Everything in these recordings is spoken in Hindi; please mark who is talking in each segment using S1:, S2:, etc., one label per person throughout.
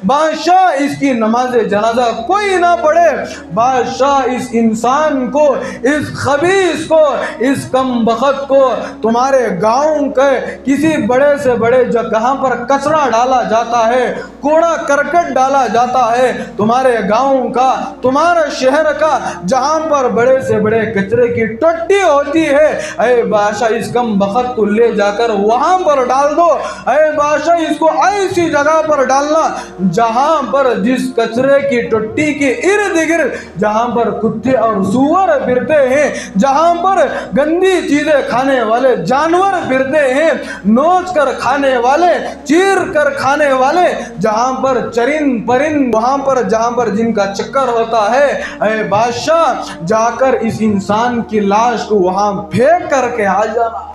S1: बादशाह इसकी नमाज जनाजा कोई ना पढ़े, बादशाह इस इंसान को, इस खबीस को, इस कम बखत को तुम्हारे गांव के किसी बड़े से बड़े जगह पर कचरा डाला जाता है, कूड़ा करकट डाला जाता है, तुम्हारे गांव का, तुम्हारे शहर का जहां पर बड़े से बड़े कचरे की टट्टी होती है, अरे बादशाह इस कम बखत को ले जाकर वहां पर डाल दो। अरे बादशाह इसको ऐसी जगह पर डालना जहां पर जिस कचरे की टट्टी के इर्द गिर्द जहां पर कुत्ते और सूअर फिरते हैं, जहां पर गंदी चीजें खाने वाले जानवर फिरते हैं, नोच कर खाने वाले, चीर कर खाने वाले, जहां पर चरिंद परिंद, वहां पर जहां पर जिनका चक्कर होता है, अरे बादशाह जाकर इस इंसान की लाश को वहां फेंक करके आ जाना।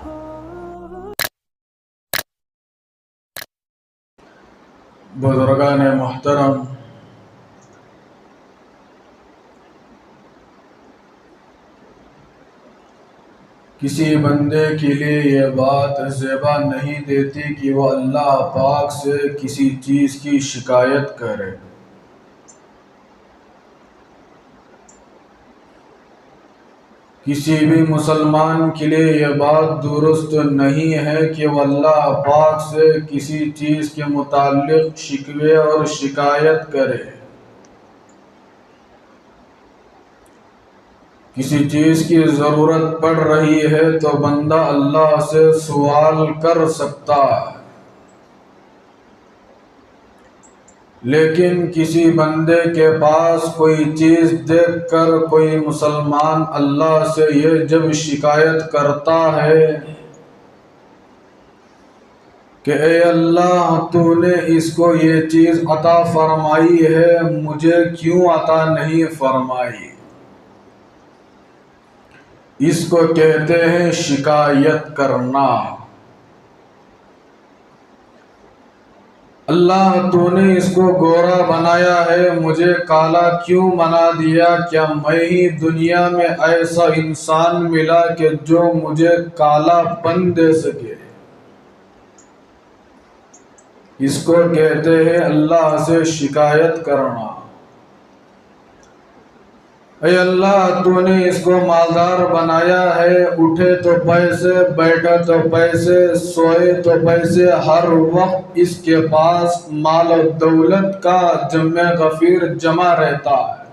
S2: बुजुर्गान मोहतरम, किसी बंदे के लिए यह बात ज़ेबा नहीं देती कि वह अल्लाह पाक से किसी चीज़ की शिकायत करे। किसी भी मुसलमान के लिए यह बात दुरुस्त नहीं है कि वह अल्लाह पाक से किसी चीज़ के मुताल्लिक़ शिकवे और शिकायत करे। किसी चीज़ की ज़रूरत पड़ रही है तो बंदा अल्लाह से सवाल कर सकता है, लेकिन किसी बंदे के पास कोई चीज़ देखकर कोई मुसलमान अल्लाह से ये जब शिकायत करता है कि ए अल्लाह तूने इसको ये चीज़ अता फरमाई है, मुझे क्यों अता नहीं फरमाई, इसको कहते हैं शिकायत करना। अल्लाह तूने इसको गोरा बनाया है, मुझे काला क्यों बना दिया, क्या मैं ही दुनिया में ऐसा इंसान मिला कि जो मुझे कालापन दे सके, इसको कहते हैं अल्लाह से शिकायत करना। ऐ अल्लाह तूने इसको मालदार बनाया है, उठे तो पैसे, बैठा तो पैसे, सोए तो पैसे, हर वक्त इसके पास माल और दौलत का जम्मे गफीर जमा रहता है,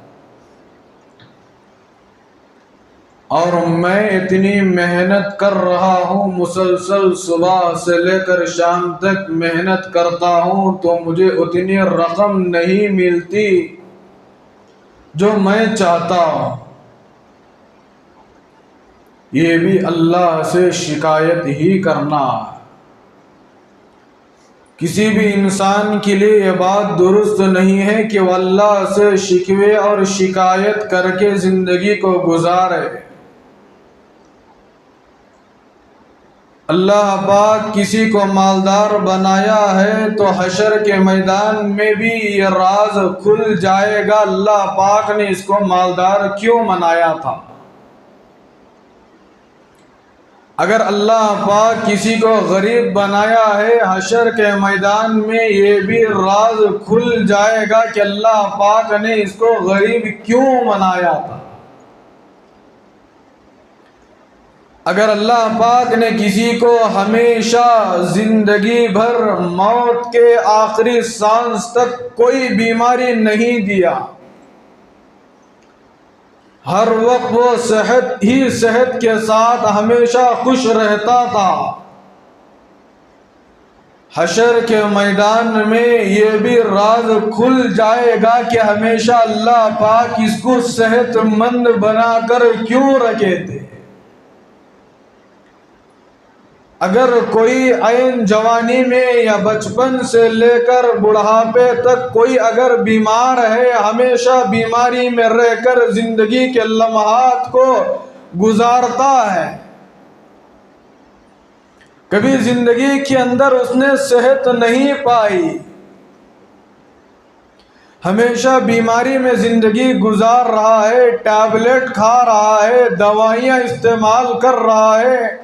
S2: और मैं इतनी मेहनत कर रहा हूँ, मुसलसल सुबह से लेकर शाम तक मेहनत करता हूँ, तो मुझे उतनी रकम नहीं मिलती जो मैं चाहता हूँ। ये भी अल्लाह से शिकायत ही करना है। किसी भी इंसान के लिए यह बात दुरुस्त नहीं है कि वह अल्लाह से शिकवे और शिकायत करके जिंदगी को गुजारे। अल्लाह पाक किसी को मालदार बनाया है तो हशर के मैदान में भी ये राज खुल जाएगा, अल्लाह पाक ने इसको मालदार क्यों बनाया था। अगर अल्लाह पाक किसी को गरीब बनाया है, हशर के मैदान में ये भी राज खुल जाएगा कि अल्लाह पाक ने इसको गरीब क्यों बनाया था। अगर अल्लाह पाक ने किसी को हमेशा जिंदगी भर मौत के आखिरी सांस तक कोई बीमारी नहीं दिया, हर वक्त वो सेहत ही सेहत के साथ हमेशा खुश रहता था, हशर के मैदान में ये भी राज खुल जाएगा कि हमेशा अल्लाह पाक इसको सेहतमंद बनाकर क्यों रखे थे। अगर कोई ऐन जवानी में या बचपन से लेकर बुढ़ापे तक कोई अगर बीमार है, हमेशा बीमारी में रहकर जिंदगी के लम्हात को गुजारता है, कभी जिंदगी के अंदर उसने सेहत नहीं पाई, हमेशा बीमारी में जिंदगी गुजार रहा है, टैबलेट खा रहा है, दवाइयाँ इस्तेमाल कर रहा है,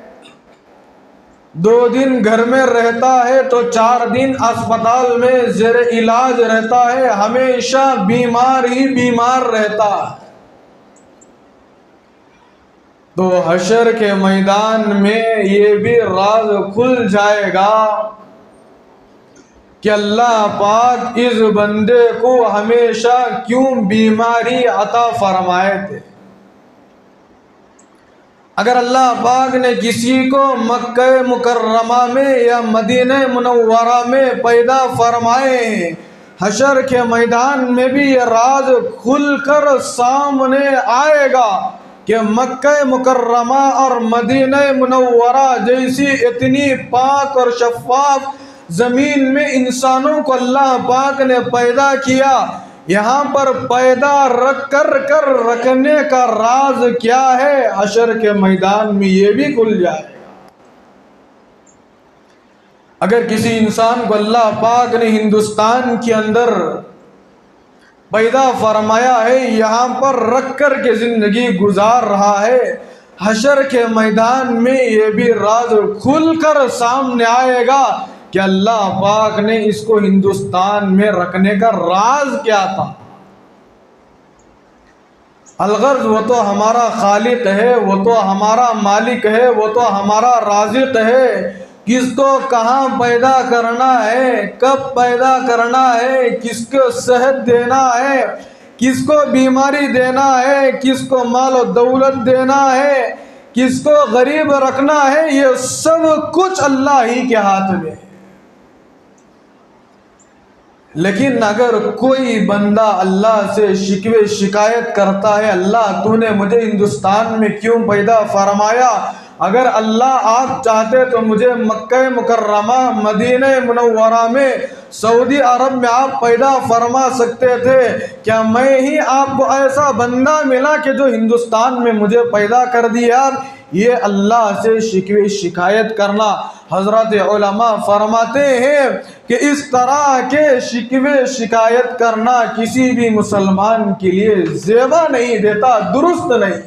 S1: 2 दिन घर में रहता है तो 4 दिन अस्पताल में ज़ेर इलाज रहता है, हमेशा बीमार ही बीमार रहता है। तो हशर के मैदान में ये भी राज खुल जाएगा कि अल्लाह पाक इस बंदे को हमेशा क्यों बीमारी अता फरमाए थे। अगर अल्लाह पाक ने किसी को मक्का मुकर्रमा में या मदीना मुनव्वरा में पैदा फरमाए, हशर के मैदान में भी ये राज खुलकर सामने आएगा कि मक्का मुकर्रमा और मदीना मुनव्वरा जैसी इतनी पाक और शफ़ाफ ज़मीन में इंसानों को अल्लाह पाक ने पैदा किया, यहाँ पर पैदा कर रखने का राज क्या है, हशर के मैदान में ये भी खुल जाएगा। अगर किसी इंसान को अल्लाह पाक ने हिंदुस्तान के अंदर पैदा फरमाया है, यहाँ पर रख कर के ज़िंदगी गुजार रहा है, हशर के मैदान में ये भी राज खुलकर सामने आएगा कि अल्लाह पाक ने इसको हिंदुस्तान में रखने का राज क्या था। अलगर्ज वो तो हमारा खालिक है, वो तो हमारा मालिक है, वो तो हमारा राज़िक है। किसको कहाँ पैदा करना है, कब पैदा करना है, किसको सेहत देना है, किसको बीमारी देना है, किसको माल और दौलत देना है, किसको गरीब रखना है, ये सब कुछ अल्लाह ही के हाथ में है। लेकिन अगर कोई बंदा अल्लाह से शिकवे शिकायत करता है, अल्लाह तूने मुझे हिंदुस्तान में क्यों पैदा फरमाया, अगर अल्लाह आप चाहते तो मुझे मक्का मुकर्रमा मदीना मुनव्वरा में सऊदी अरब में आप पैदा फरमा सकते थे, क्या मैं ही आपको ऐसा बंदा मिला कि जो हिंदुस्तान में मुझे पैदा कर दिया। ये अल्लाह से शिकवे शिकायत करना, हज़रत उलमा फरमाते हैं कि इस तरह के शिकवे शिकायत करना किसी भी मुसलमान के लिए ज़ेबा नहीं देता, दुरुस्त नहीं।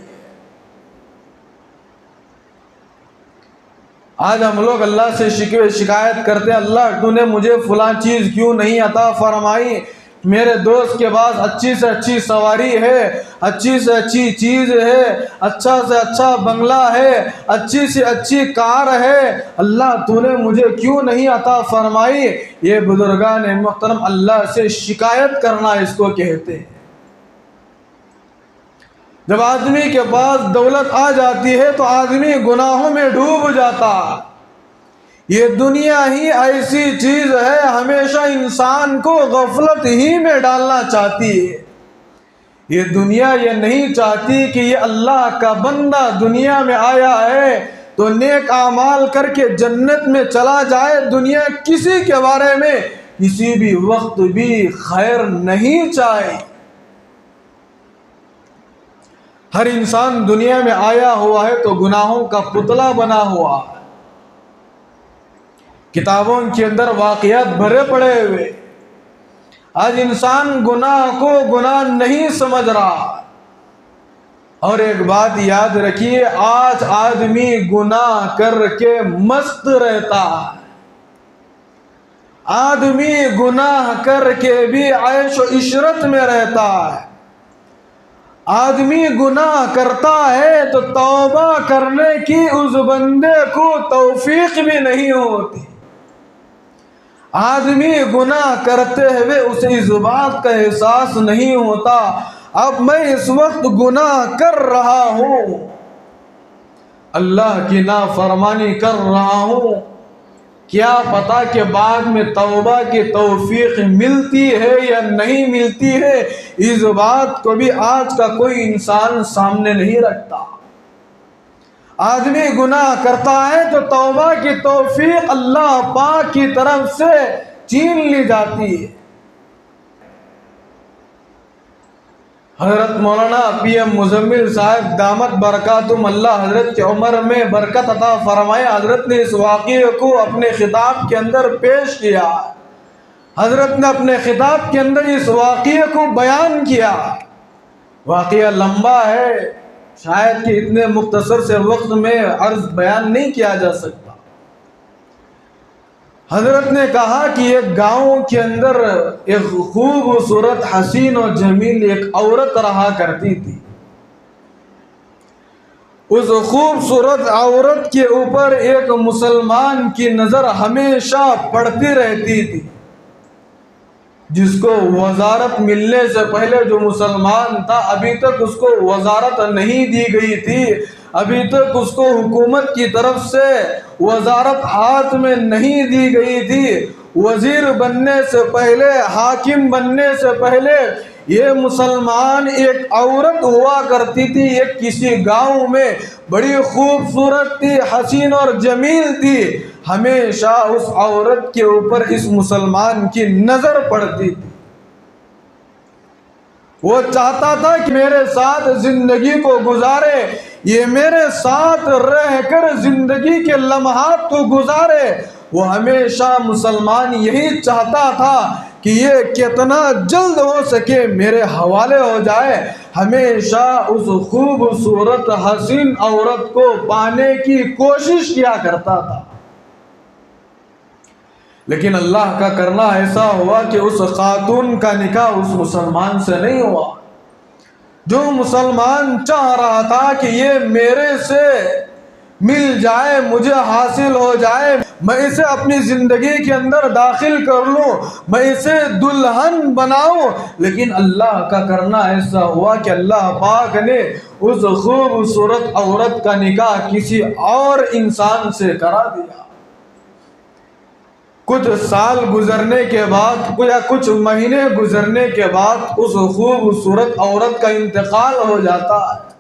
S1: आज हम लोग अल्लाह से शिकवे शिकायत करते हैं, अल्लाह तूने मुझे फलां चीज़ क्यों नहीं अता फरमाई, मेरे दोस्त के पास अच्छी से अच्छी सवारी है, अच्छी से अच्छी चीज़ है, अच्छा से अच्छा बंगला है, अच्छी से अच्छी कार है, अल्लाह तूने मुझे क्यों नहीं अता फरमाई। ये बुजुर्गान मुहतरम अल्लाह से शिकायत करना इसको कहते हैं। जब आदमी के पास दौलत आ जाती है तो आदमी गुनाहों में डूब जाता। ये दुनिया ही ऐसी चीज़ है, हमेशा इंसान को गफलत ही में डालना चाहती है। ये दुनिया ये नहीं चाहती कि ये अल्लाह का बंदा दुनिया में आया है तो नेक आमाल करके जन्नत में चला जाए। दुनिया किसी के बारे में किसी भी वक्त भी खैर नहीं चाहे। हर इंसान दुनिया में आया हुआ है तो गुनाहों का पुतला बना हुआ है। किताबों के अंदर वाक़यात भरे पड़े हुए। आज इंसान गुनाह को गुनाह नहीं समझ रहा। और एक बात याद रखिए, आज आदमी गुनाह करके मस्त रहता है। आदमी गुनाह करके भी ऐश व इशरत में रहता है। आदमी गुनाह करता है तो तौबा करने की उस बंदे को तौफीक भी नहीं होती। आदमी गुनाह करते हुए उसे इस बात का एहसास नहीं होता, अब मैं इस वक्त गुनाह कर रहा हूँ, अल्लाह की नाफरमानी कर रहा हूँ, क्या पता कि बाद में तौबा की तौफीक मिलती है या नहीं मिलती है। इस बात को भी आज का कोई इंसान सामने नहीं रखता। आदमी गुनाह करता है तो तौबा की तौफीक अल्लाह पाक की तरफ से छीन ली जाती है। हज़रत मौलाना पीएम मुज़म्मिल साहब दामत बरकातुम अल्लाह हज़रत की उम्र में बरकत अता फरमाए, हज़रत ने इस वाक़े को अपने खिताब के अंदर पेश किया। हज़रत ने अपने खिताब के अंदर इस वाक़े को बयान किया। वाक़या लंबा है, शायद कि इतने मुख्तसर से वक्त में अर्ज़ बयान नहीं किया जा सकता। हजरत ने कहा कि एक गांव के अंदर एक खूबसूरत हसीन और जमील एक औरत रहा करती थी। उस खूबसूरत औरत के ऊपर एक मुसलमान की नजर हमेशा पड़ती रहती थी, जिसको वजारत मिलने से पहले जो मुसलमान था अभी तक उसको वजारत नहीं दी गई थी, अभी तक उसको हुकूमत की तरफ से वजारत हाथ में नहीं दी गई थी। वजीर बनने से पहले, हाकिम बनने से पहले ये मुसलमान एक औरत हुआ करती थी। एक किसी गांव में बड़ी खूबसूरत थी, हसीन और जमील थी। हमेशा उस औरत के ऊपर इस मुसलमान की नजर पड़ती थी। वो चाहता था कि मेरे साथ जिंदगी को गुजारे, ये मेरे साथ रहकर जिंदगी के लम्हात को गुजारे। वो हमेशा मुसलमान यही चाहता था कि ये कितना जल्द हो सके मेरे हवाले हो जाए। हमेशा उस खूबसूरत हसीन औरत को पाने की कोशिश किया करता था। लेकिन अल्लाह का करना ऐसा हुआ कि उस खातून का निकाह उस मुसलमान से नहीं हुआ। जो मुसलमान चाह रहा था कि ये मेरे से मिल जाए, मुझे हासिल हो जाए, मैं इसे अपनी जिंदगी के अंदर दाखिल कर लूं, मैं इसे दुल्हन बनाऊं, लेकिन अल्लाह का करना ऐसा हुआ कि अल्लाह पाक ने उस खूबसूरत औरत का निकाह किसी और इंसान से करा दिया। कुछ साल गुजरने के बाद या कुछ महीने गुजरने के बाद उस खूबसूरत औरत का इंतकाल हो जाता है।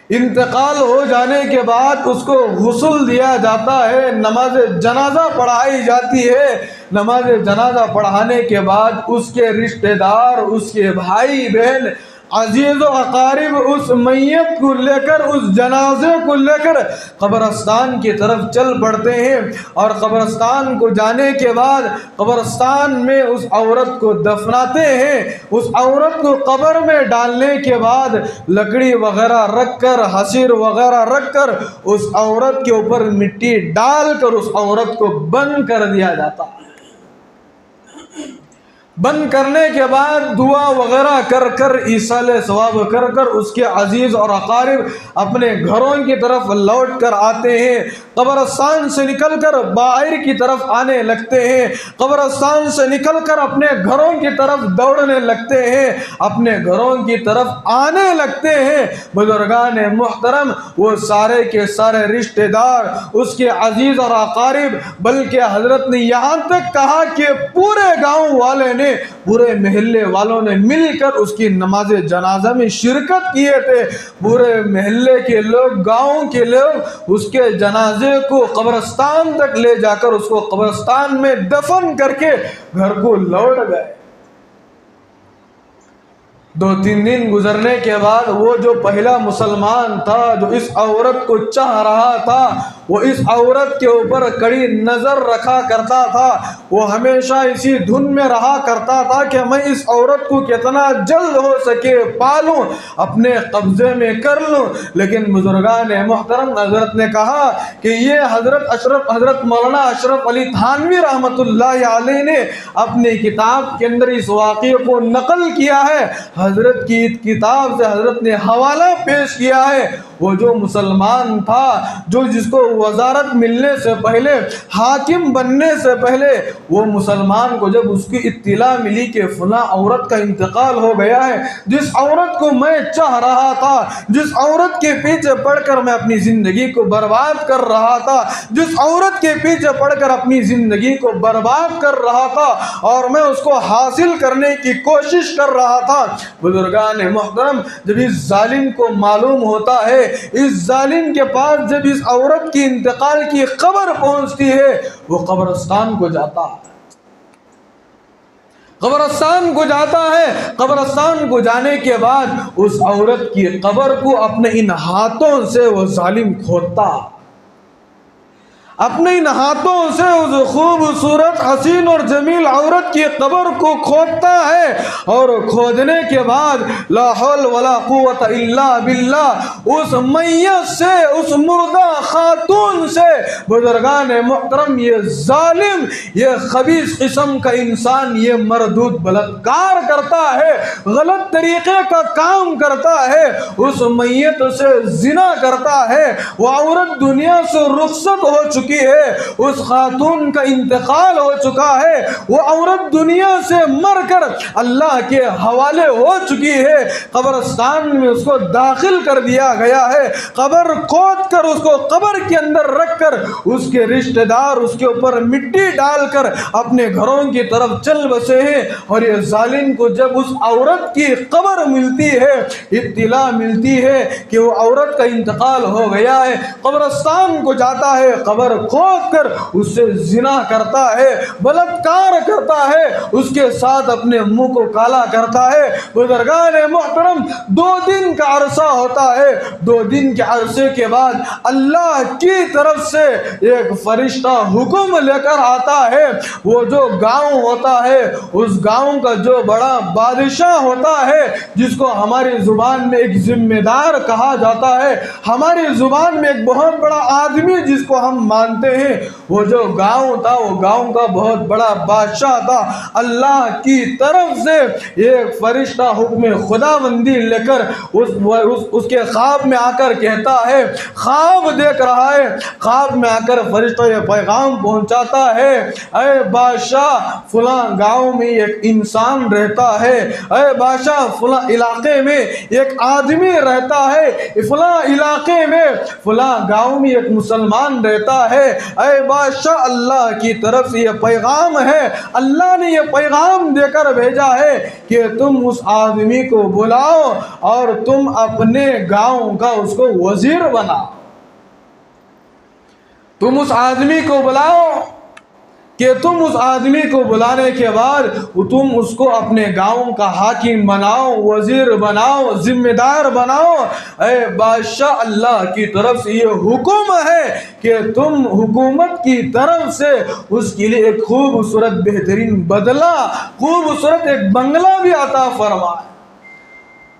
S1: इंतकाल हो जाने के बाद उसको गुस्ल दिया जाता है, नमाज जनाजा पढ़ाई जाती है। नमाज जनाजा पढ़ाने के बाद उसके रिश्तेदार, उसके भाई बहन, अजीज व अकारिब उस मैयत को लेकर, उस जनाजे को लेकर कब्रस्तान की तरफ चल पड़ते हैं। और कब्रस्तान को जाने के बाद कब्रस्तान में उस औरत को दफनाते हैं। उस औरत को कब्र में डालने के बाद लकड़ी वगैरह रख कर, हसीर वगैरह रख कर उस औरत के ऊपर मिट्टी डालकर उस औरत को बंद कर दिया जाता है। बंद करने के बाद दुआ वगैरह कर कर, ईसाले सवाब कर कर उसके अजीज और अकारिब अपने घरों की तरफ लौट कर आते हैं। कब्रस्तान से निकलकर बाहर की तरफ आने लगते हैं। कब्रस्तान से निकलकर अपने घरों की तरफ दौड़ने लगते हैं, अपने घरों की तरफ आने लगते हैं। बुजुर्गान मुहतरम, वो सारे के सारे रिश्तेदार, उसके अजीज और अकारिब, बल्कि हजरत ने यहाँ तक कहा कि पूरे गांव वाले ने, पूरे महल्ले वालों ने मिलकर उसकी नमाज जनाजा में शिरकत किए थे। पूरे महल्ले के लोग, गांव के लोग उसके जनाजे को कब्रस्तान तक ले जाकर उसको कब्रस्तान में दफन करके घर को लौट गए। 2-3 दिन गुजरने के बाद वो जो पहला मुसलमान था, जो इस औरत को चाह रहा था, वो इस औरत के ऊपर कड़ी नजर रखा करता था। वो हमेशा इसी धुन में रहा करता था कि मैं इस औरत को कितना जल्द हो सके पालूं, अपने कब्जे में कर लूं। लेकिन बुजुर्गान मुहतरम, हजरत ने कहा कि ये हजरत मौलाना अशरफ अली थानवी रहमतुल्लाह अलैह ने अपनी किताब के अंदर इस वाक़े को नकल किया है। हजरत की किताब से हजरत ने हवाला पेश किया है। वो जो मुसलमान था, जो जिसको वजारत मिलने से पहले, हाकिम बनने से पहले, वो मुसलमान को जब उसकी इत्तिला मिली कि फला औरत का इंतकाल हो गया है, जिस औरत को मैं चाह रहा था, जिस औरत के पीछे पड़कर मैं अपनी जिंदगी को बर्बाद कर रहा था, जिस औरत के पीछे पड़कर अपनी जिंदगी को बर्बाद कर रहा था और मैं उसको हासिल करने की कोशिश कर रहा था। बुजुर्गान मुहतरम, जब इस जालिम को मालूम होता है, इस जालिम के पास जब इस औरत की इंतकाल की खबर पहुंचती है, वो कब्रस्तान को जाता है। कब्रस्तान को जाता है। कब्रस्तान को जाने के बाद उस औरत की कब्र को अपने इन हाथों से वो जालिम खोदता। अपने इन हाथों से उस खूबसूरत हसीन और जमील औरत की कब्र को खोदता है और खोदने के बाद ला हौल वला कुव्वत इल्ला बिल्लाह उस मैयत से, उस मुर्दा खातून से बुजुर्गान मुहतरम ये जालिम, ये खबीस किस्म का इंसान, ये मरदूद बलात्कार करता है, गलत तरीके का काम करता है, उस मैयत से जिना करता है। वो औरत दुनिया से रुखसत हो चुकी है, उस खातून का इंतकाल हो चुका है, वो औरत दुनिया से मरकर अल्लाह के हवाले हो चुकी है। कब्रिस्तान में उसको दाखिल कर दिया गया है, कब्र खोद कर उसको कब्र के अंदर रखकर उसके रिश्तेदार उसके ऊपर मिट्टी डालकर अपने घरों की तरफ चल बसे हैं। और ये जालिम को जब उस औरत की कब्र मिलती है, इत्तिला मिलती है कि वो औरत का इंतकाल हो गया है, कब्रिस्तान को जाता है, कब्र खोद कर उससे जिना करता है, बलात्कार करता है, उसके साथ अपने मुंह को काला करता है। बुजुर्गान मोहतरम 2 दिन का अरसा होता है, 2 दिन के अरसे के बाद अल्लाह की तरफ से एक फरिश्ता हुक्म लेकर आता है। वो जो गांव होता है, उस गांव का जो बड़ा बादशाह होता है, जिसको हमारी जुबान में एक जिम्मेदार कहा जाता है, हमारी जुबान में एक बहुत बड़ा आदमी जिसको हम मानते हैं, वो जो गांव था, वो गांव का बहुत बड़ा बादशाह था। अल्लाह की तरफ से एक फरिश्ता हुक्म खुदाबंदी लेकर उसके ख्वाब में आकर कहता है, ख्वाब देख रहा है, ख्वाब में आकर फरिश्ता ये पैगाम पहुंचाता है, अरे बादशाह फलां गांव में एक इंसान रहता है, अरे बादशाह फलां इलाके में एक आदमी रहता है, फलां इलाके में फलां गांव में एक मुसलमान रहता है। अरे बादशाह अल्लाह की तरफ से ये पैगाम है, अल्लाह ने ये पैगाम देकर भेजा है कि तुम उस आदमी को बुलाओ और तुम अपने गांव का उसको वजीर बनाओ। तुम उस आदमी को बुलाओ कि तुम उस आदमी को बुलाने के बाद तुम उसको अपने गांव का हाकिम बनाओ, वजीर बनाओ, जिम्मेदार बनाओ। ऐ बादशाह अल्लाह की तरफ से ये हुक्म है कि तुम हुकूमत की तरफ से उसके लिए एक खूबसूरत बेहतरीन बदला, खूबसूरत एक बंगला भी अता फरमाए।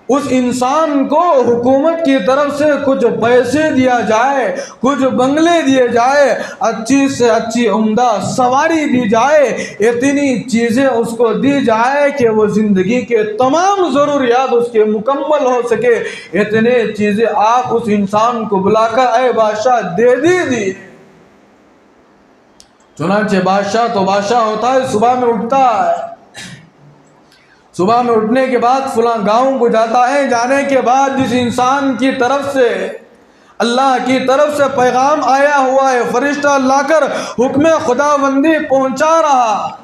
S1: उस इंसान को हुकूमत की तरफ से कुछ पैसे दिया जाए, कुछ बंगले दिए जाए, अच्छी से अच्छी उम्दा सवारी दी जाए, इतनी चीज़ें उसको दी जाए कि वो ज़िंदगी के तमाम ज़रूरियात उसके मुकम्मल हो सके। इतने चीज़ें आप उस इंसान को बुलाकर ऐ बादशाह दे दीजिए। चुनांचे बादशाह तो बादशाह होता है, सुबह में उठता है, सुबह में उठने के बाद फलां गांव को जाता है, जाने के बाद जिस इंसान की तरफ से अल्लाह की तरफ से पैगाम आया हुआ है, फरिश्ता लाकर हुक्म खुदाबंदी पहुंचा रहा,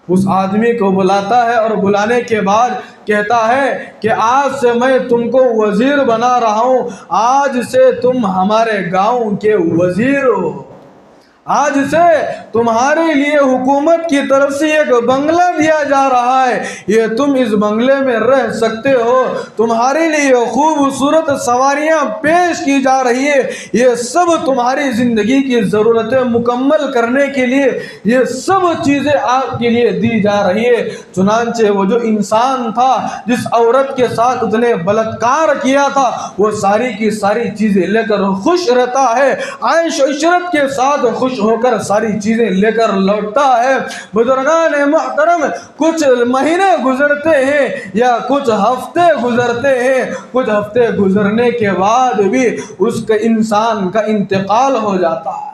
S1: उस आदमी को बुलाता है और बुलाने के बाद कहता है कि आज से मैं तुमको वजीर बना रहा हूँ, आज से तुम हमारे गांव के वजीर हो, आज से तुम्हारे लिए हुकूमत की तरफ से एक बंगला दिया जा रहा है, ये तुम इस बंगले में रह सकते हो, तुम्हारे लिए खूबसूरत सवारियां पेश की जा रही है, ये सब तुम्हारी ज़िंदगी की ज़रूरतें मुकम्मल करने के लिए ये सब चीज़ें आपके लिए दी जा रही है। चुनांचे वो जो इंसान था जिस औरत के साथ उसने बलात्कार किया था, वो सारी की सारी चीज़ें लेकर खुश रहता है, आयश इशरत के साथ खुश होकर सारी चीजें लेकर लौटता है। बुजुर्गान मुहतरम कुछ महीने गुजरते हैं या कुछ हफ्ते गुजरते हैं, कुछ हफ्ते गुजरने के बाद भी उसके इंसान का इंतकाल हो जाता है।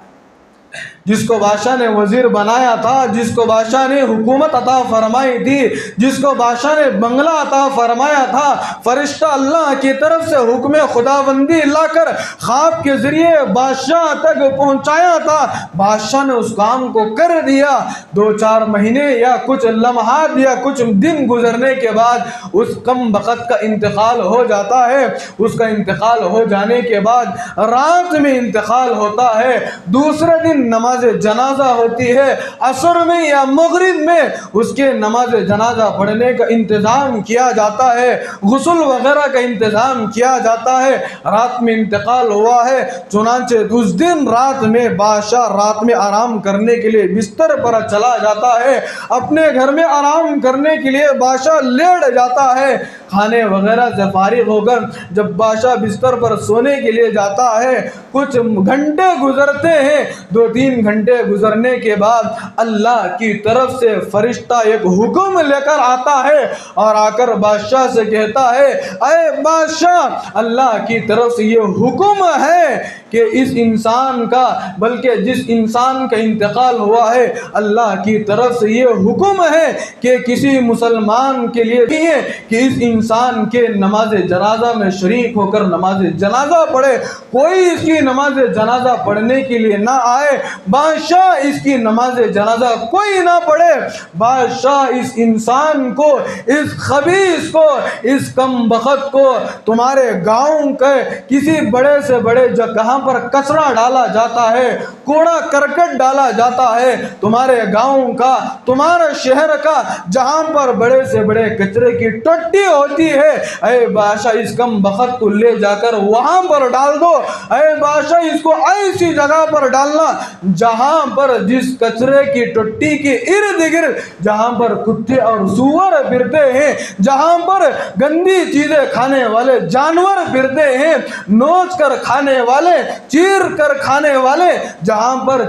S1: जिसको बादशाह ने वजीर बनाया था, जिसको बादशाह ने हुकूमत अता फरमाई थी, जिसको बादशाह ने बंगला अता फरमाया था, फरिश्ता अल्लाह की तरफ से हुक्म खुदाबंदी लाकर ख्वाब के जरिए बादशाह तक पहुंचाया था, बादशाह ने उस काम को कर दिया। 2-4 महीने या कुछ लम्हात या कुछ दिन गुजरने के बाद उस कम बखत का इंतकाल हो जाता है। उसका इंतकाल हो जाने के बाद रात में इंतकाल होता है। दूसरे दिन नमाज नमाज जनाजा होती है, असर में या मगरिब में उसके नमाज जनाजा पढ़ने का इंतज़ाम किया जाता है, गुस्ल वगैरह का इंतज़ाम किया जाता है। रात में इंतकाल हुआ है, चुनांचे उस दिन रात में बादशाह रात में आराम करने के लिए बिस्तर पर चला जाता है, अपने घर में आराम करने के लिए बादशाह लेट जाता है। खाने वगैरह से फारिग होकर जब बादशाह बिस्तर पर सोने के लिए जाता है, कुछ घंटे गुजरते हैं। 2-3 घंटे गुजरने के बाद अल्लाह की तरफ से फरिश्ता एक हुक्म लेकर आता है और आकर बादशाह से कहता है, अरे बादशाह, अल्लाह की तरफ से ये हुक्म है कि इस इंसान का, बल्कि जिस इंसान का इंतकाल हुआ है, अल्लाह की तरफ से ये हुक्म है कि किसी मुसलमान के लिए नहीं है कि इस इंसान के नमाज जनाजा में शरीक होकर नमाज जनाजा पढ़े। कोई इसकी नमाज जनाजा पढ़ने के लिए ना आए, बादशाह इसकी नमाज जनाजा कोई ना पढ़े। बादशाह इस इंसान को, इस खबीस को, इस कमबख्त को तुम्हारे गांव के किसी बड़े से बड़े जगह पर कचरा डाला जाता है, कूड़ा करकट डाला जाता है, तुम्हारे गांव का, तुम्हारे शहर का जहां पर बड़े से बड़े कचरे की टट्टी होती है, अरे बादशाह इस कमबख्त को ले जाकर वहां पर डाल दो। अरे बादशाह इसको ऐसी जगह पर डालना जहां पर जिस कचरे की टट्टी के इर्द गिर्द जहां पर कुत्ते और सूअर फिरते हैं, जहां पर गंदी चीजें खाने वाले जानवर फिरते हैं, नोच कर खाने वाले, चीर कर खाने वाले, जहां पर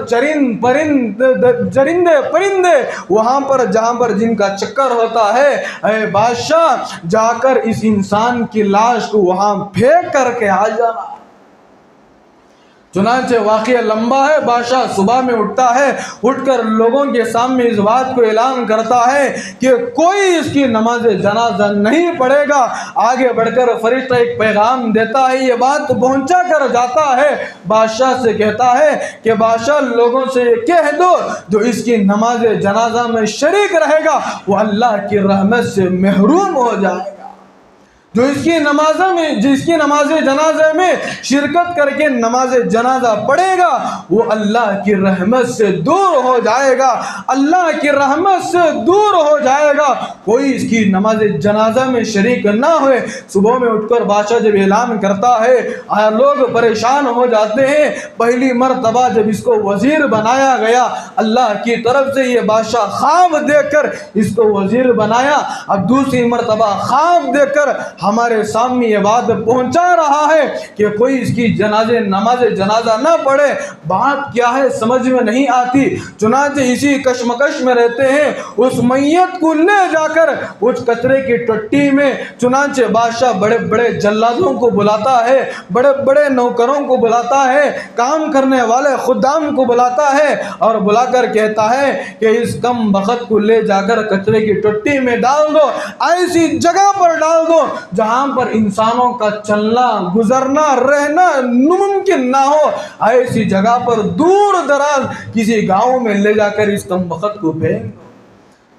S1: चरिंदे परिंदे वहां पर जहां पर जिनका चक्कर होता है, अरे बादशाह जाकर इस इंसान की लाश को वहां फेंक करके आ जाना। चुनांचे वाक़या लंबा है। बादशाह सुबह में उठता है, उठकर लोगों के सामने इस बात को ऐलान करता है कि कोई इसकी नमाज जनाजा नहीं पढ़ेगा। आगे बढ़कर फरिश्ता एक पैगाम देता है, ये बात पहुंचा कर जाता है, बादशाह से कहता है कि बादशाह लोगों से ये कह दो, जो इसकी नमाज जनाजा में शरीक रहेगा वो अल्लाह की रहमत से महरूम हो जाएगा। जो इसकी जिसकी नमाज जनाजे में शिरकत करके नमाज जनाजा पढ़ेगा वो अल्लाह की रहमत से दूर हो जाएगा, अल्लाह की रहमत से दूर हो जाएगा। कोई इसकी नमाज जनाजा में शरीक ना होए। सुबह में उठकर बादशाह जब ऐलान करता है, लोग परेशान हो जाते हैं। पहली मरतबा जब इसको वजीर बनाया गया, अल्लाह की तरफ से ये बादशाह ख्वाब देखकर इसको वजीर बनाया। अब दूसरी मरतबा ख्वाब देखकर हमारे सामने ये बात पहुंचा रहा है कि कोई इसकी नमाज जनाजा ना पढ़े। बात क्या है समझ में नहीं आती। चुनांचे इसी कशमकश में रहते हैं। उस मैयत को ले जाकर उस कचरे की टट्टी में चुनांचे बादशाह बड़े बड़े जल्लादों को बुलाता है, बड़े बड़े नौकरों को बुलाता है, काम करने वाले खुदाम को बुलाता है और बुलाकर कहता है कि इस कम बख्त को ले जाकर कचरे की टट्टी में डाल दो, ऐसी जगह पर डाल दो जहां पर इंसानों का चलना, गुजरना, रहना मुमकिन ना हो। ऐसी जगह पर दूर दराज किसी गांव में ले जाकर इस कमबख्त को फेंक।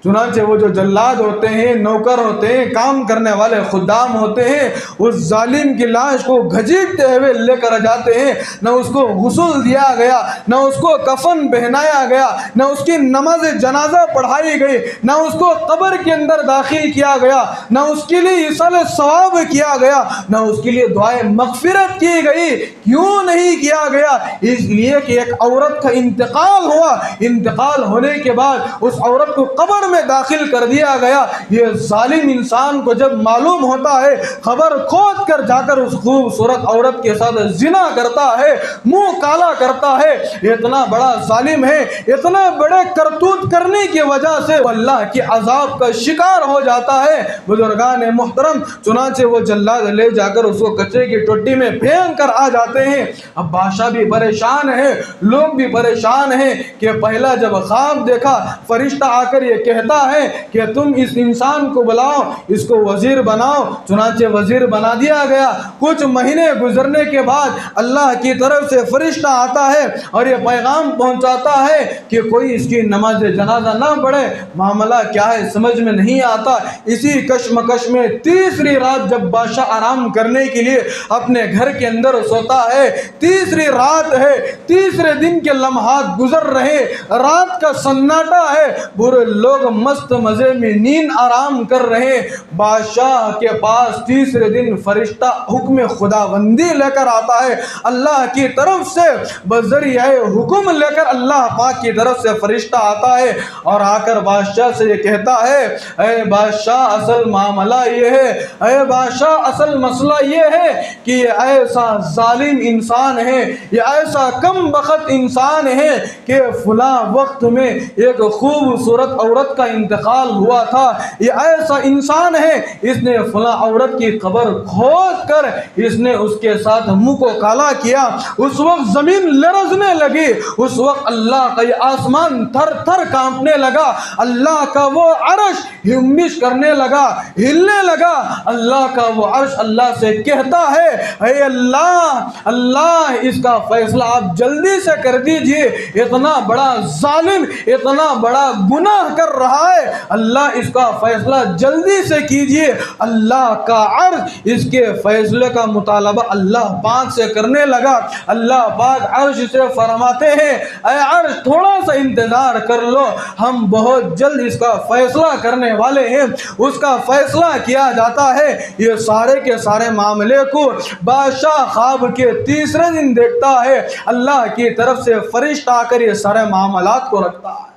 S1: चुनांचे वो जो जल्लाद होते हैं, नौकर होते हैं, काम करने वाले खुदाम होते हैं, उस जालिम की लाश को घसीटते हुए लेकर जाते हैं। न उसको गुस्ल दिया गया, न उसको कफन पहनाया गया, न उसकी नमाज जनाजा पढ़ाई गई, न उसको कब्र के अंदर दाखिल किया गया, न उसके लिए इसाले सवाब किया गया, न उसके लिए दुआए मगफिरत की गई। क्यों नहीं किया गया? इसलिए कि एक औरत का इंतकाल हुआ। इंतकाल होने के बाद उस औरत को कब्र में दाखिल कर दिया गया। ये जालिम इंसान को जब मालूम होता है, खबर खोद कर जाकर उस खूबसूरत औरत के साथ जिना करता है, मुंह काला करता है। इतना बड़ा जालिम है, इतना बड़े करतूत करने की वजह से अल्लाह के अजाब का शिकार हो जाता है। बुजुर्गान मोहतरम, चुनांचे वो जल्लाद ले जाकर उसको कचरे की टोटी में फेंक कर आ जाते हैं। अब बादशाह भी परेशान है, लोग भी परेशान हैं कि पहला जब ख्वाब देखा, फरिश्ता आकर ये कहता कहता है कि तुम इस इंसान को बुलाओ, इसको वजीर बनाओ। चुनाचे वजीर बना दिया गया। कुछ महीने गुजरने के बाद अल्लाह की तरफ से फरिश्ता आता है और ये पैगाम पहुंचाता है कि कोई इसकी नमाज जनाजा ना पढ़े। मामला क्या है समझ में नहीं आता। इसी कश्मकश में तीसरी रात जब बादशाह आराम करने के लिए अपने घर के अंदर सोता है, तीसरी रात है, तीसरे दिन के लम्हात गुजर रहे, रात का सन्नाटा है, बुरे लोग मस्त मजे में नींद आराम कर रहे। बादशाह के पास तीसरे दिन फरिश्ता हुक्म खुदाबंदी लेकर आता है। अल्लाह की तरफ से बजरिया हुक्म लेकर अल्लाह पाक की तरफ से फरिश्ता आता है और आकर बादशाह से ये कहता है, अरे बादशाह असल मामला ये है, अरे बादशाह असल मसला ये है कि ये ऐसा जालिम इंसान है, ये ऐसा कम बख्त इंसान है कि फला वक्त में एक खूबसूरत औरत का इंतकाल हुआ था। ये ऐसा इंसान है, इसने फला औरत की कब्र खोद कर इसने उसके साथ मुंह को काला किया। उस वक्त जमीन लरजने लगी, उस वक्त अल्लाह का ये आसमान थर थर कांपने लगा, अल्लाह का वो अर्श हिम्मिश करने लगा, हिलने लगा। अल्लाह का वो अर्श अल्लाह से कहता है, हे अल्लाह, अल्लाह इसका फैसला आप जल्दी से कर दीजिए, इतना बड़ा जालिम, इतना बड़ा गुनाह कर रहा है, अल्लाह इसका फैसला जल्दी से कीजिए। अल्लाह का अर्श इसके फैसले का मुतालबा अल्लाह पाक से करने लगा। अल्लाह पाक अर्श से फरमाते हैं, ऐ अर्श थोड़ा सा इंतजार कर लो, हम बहुत जल्द इसका फैसला करने वाले हैं। उसका फैसला किया जाता है। ये सारे के सारे मामले को बादशाह ख्वाब के तीसरे दिन देखता है। अल्लाह की तरफ से फरिश्ता आकर ये सारे मामलात को रखता है।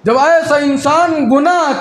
S1: जब ऐसा इंसान गुनाह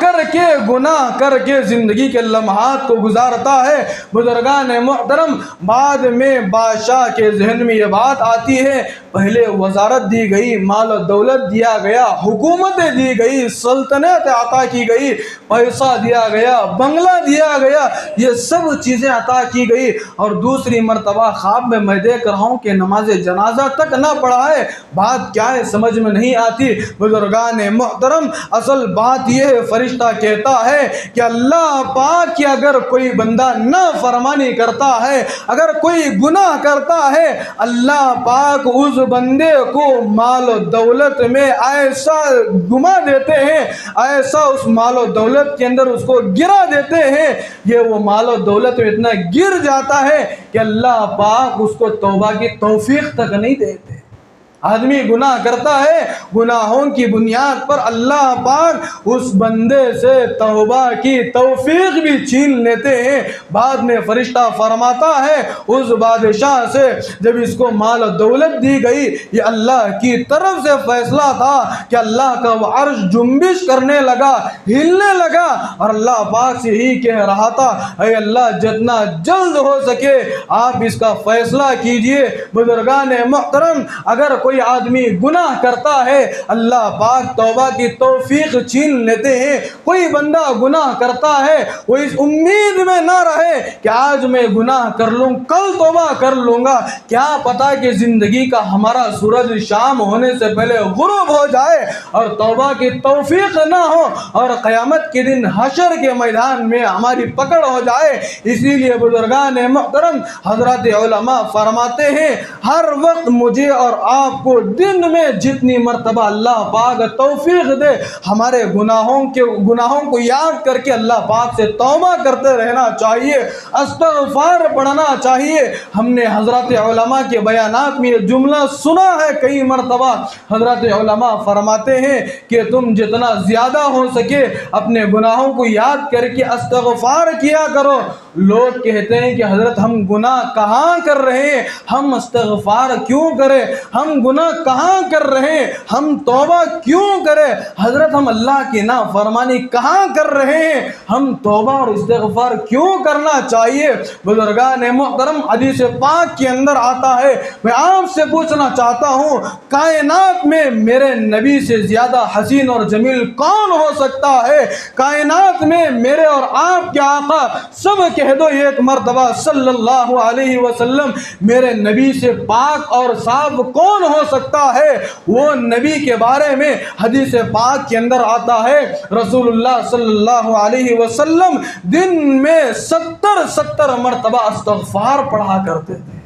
S1: करके ज़िंदगी के लम्हात को गुजारता है, बुजुर्गान मोहतरम, बाद में बादशाह के जहन में ये बात आती है, पहले वजारत दी गई, माल और दौलत दिया गया, हुकूमतें दी गई, सल्तनत अता की गई, पैसा दिया गया, बंगला दिया गया, ये सब चीज़ें अता की गई, और दूसरी मरतबा ख्वाब में मैं देख रहा हूँ कि नमाज जनाजा तक ना पढ़ा है। बात क्या है समझ में नहीं आती। बुजुर्गान मोहतरम, असल बात यह है, फरिश्ता कहता है कि अल्लाह पाक की अगर कोई बंदा ना फरमानी करता है, अगर कोई गुनाह करता है, अल्लाह पाक उस बंदे को माल और दौलत में ऐसा घुमा देते हैं, ऐसा उस माल और दौलत के अंदर उसको गिरा देते हैं, ये वो माल और दौलत में इतना गिर जाता है कि अल्लाह पाक उसको तौबा की तौफीक तक नहीं देते। आदमी गुनाह करता है, गुनाहों की बुनियाद पर अल्लाह पाक उस बंदे से तौबा की तौफीक भी छीन लेते हैं। बाद में फरिश्ता फरमाता है उस बादशाह से, जब इसको माल और दौलत दी गई, ये अल्लाह की तरफ से फैसला था कि अल्लाह का वो अर्श जुम्बिश करने लगा, हिलने लगा, और अल्लाह पाक से ही कह रहा था, ऐ अल्लाह जितना जल्द हो सके आप इसका फैसला कीजिए। बुजुर्गान मोहतरम, अगर कोई आदमी गुनाह करता है, अल्लाह पाक तौबा की तौफीक छीन लेते हैं। कोई बंदा गुनाह करता है, वो इस उम्मीद में ना रहे कि आज मैं गुनाह कर लूँ, कल तौबा कर लूँगा, क्या पता कि ज़िंदगी का हमारा सूरज शाम होने से पहले गुरूब हो जाए और तौबा की तौफीक ना हो और क़यामत के दिन हशर के मैदान में हमारी पकड़ हो जाए। इसीलिए बुजुर्गान मोहतरम, हज़रत उलमा फरमाते हैं, हर वक्त मुझे और आप को दिन में जितनी मर्तबा अल्लाह पाक तौफीक दे, हमारे गुनाहों को याद करके अल्लाह पाक से तौबा करते रहना चाहिए, अस्तग़फ़ार पढ़ना चाहिए। हमने हज़रत उलमा के बयानात में ये जुमला सुना है कई मर्तबा। हज़रत उलमा फरमाते हैं कि तुम जितना ज़्यादा हो सके अपने गुनाहों को याद करके अस्तग़फ़ार किया करो। लोग कहते हैं कि हज़रत हम गुनाह कहाँ कर रहे हैं, हम अस्तग़फ़ार क्यों करें, हम गुनाह कहाँ कर रहे हैं, हम तौबा क्यों करें, हज़रत हम अल्लाह की नाफरमानी कहाँ कर रहे हैं, हम तौबा और इस्तिग़फ़ार क्यों करना चाहिए। बुजुर्गान मोहतरम, हदीस पाक के अंदर आता है, मैं आपसे पूछना चाहता हूँ, कायनात में मेरे नबी से ज़्यादा हसीन और जमील कौन हो सकता है। कायनात में मेरे और आपके आका, सब कह दो एक मरतबा सल्लल्लाहु अलैहि वसल्लम, मेरे नबी से पाक और साफ कौन हो सकता है, वो नबी के बारे में हदीस पाक के अंदर आता है, रसूलुल्लाह सल्लल्लाहु अलैहि वसल्लम दिन में 70 मरतबा इस्तग़फ़ार पढ़ा करते थे।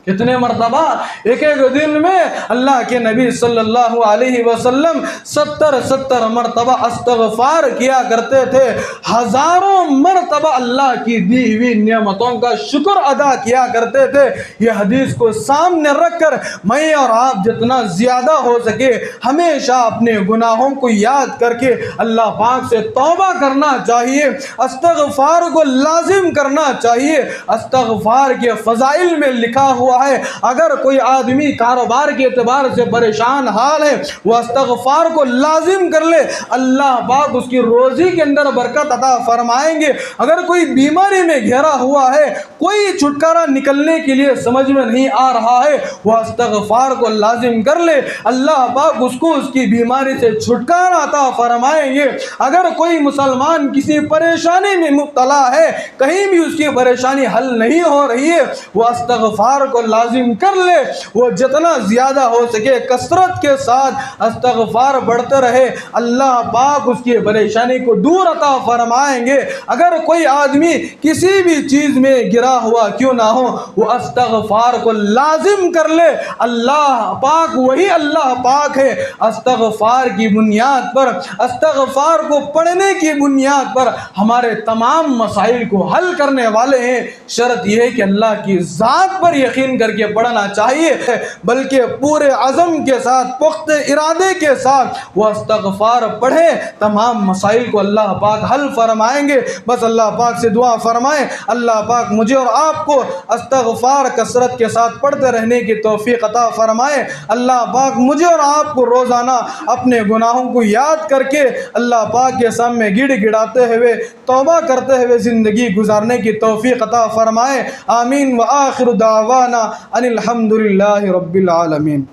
S1: कितने मरतबा? एक एक दिन में अल्लाह के नबी सल्लल्लाहु अलैहि वसल्लम 70 मरतबा इस्तग़फ़ार किया करते थे। हजारों मरतबा अल्लाह की दी हुई नेमतों का शुक्र अदा किया करते थे। यह हदीस को सामने रखकर मैं और आप जितना ज़्यादा हो सके हमेशा अपने गुनाहों को याद करके अल्लाह पाक से तौबा करना चाहिए, इस्तग़फ़ार को लाजिम करना चाहिए। इस्तग़फ़ार के फ़ज़ाइल में लिखा हुआ है, अगर कोई आदमी कारोबार के एतबार से परेशान हाल है, वह इस्तग़फ़ार को लाजिम कर ले, अल्लाह पाक उसकी रोज़ी के अंदर बरकत अता फरमाएंगे। अगर कोई बीमारी में घिरा हुआ है, कोई छुटकारा निकलने के लिए समझ में नहीं आ रहा है, वह इस्तग़फ़ार को लाजिम कर ले, अल्लाह पाक उसको उसकी बीमारी से छुटकारा अता फरमाएंगे। अगर कोई मुसलमान किसी परेशानी में मुब्तला है, कहीं भी उसकी परेशानी हल नहीं हो रही है, वह इस्तग़फ़ार को लाजिम कर ले। वो जितना ज़्यादा हो सके कसरत के साथ इस्तग़फ़ार बढ़ते रहे, अल्लाह पाक उसकी परेशानी को दूर अता फरमाएंगे। अगर कोई आदमी किसी भी चीज़ में गिरा हुआ क्यों ना हो, वो इस्तग़फ़ार को लाजिम कर ले, अल्लाह पाक वही अल्लाह पाक है। इस्तग़फ़ार की बुनियाद पर, इस्तग़फ़ार को पढ़ने की बुनियाद पर हमारे तमाम मसाइल को हल करने वाले हैं। शर्त यह है कि अल्लाह की ज़ात पर यकीन करके पढ़ना चाहिए, बल्कि पूरे अज़म के साथ, पुख्ते इरादे के साथ वह इस्तग़फ़ार पढ़े, तमाम मसाइल को अल्लाह पाक हल फरमाएंगे। बस अल्लाह पाक से दुआ फरमाएं, अल्लाह पाक मुझे और आपको इस्तग़फ़ार कसरत के साथ पढ़ते रहने की तौफ़ीक़ अता फरमाएं। अल्लाह पाक मुझे और आपको रोज़ाना अपने गुनाहों को याद करके अल्लाह पाक के सामने गिड़गिड़ाते हुए, तौबा करते हुए ज़िंदगी गुजारने की तौफ़ीक़ अता फरमाएं। आमीन व आखिर दावाना अनिल हम्दुलिल्लाहि रब्बिल आलमीन।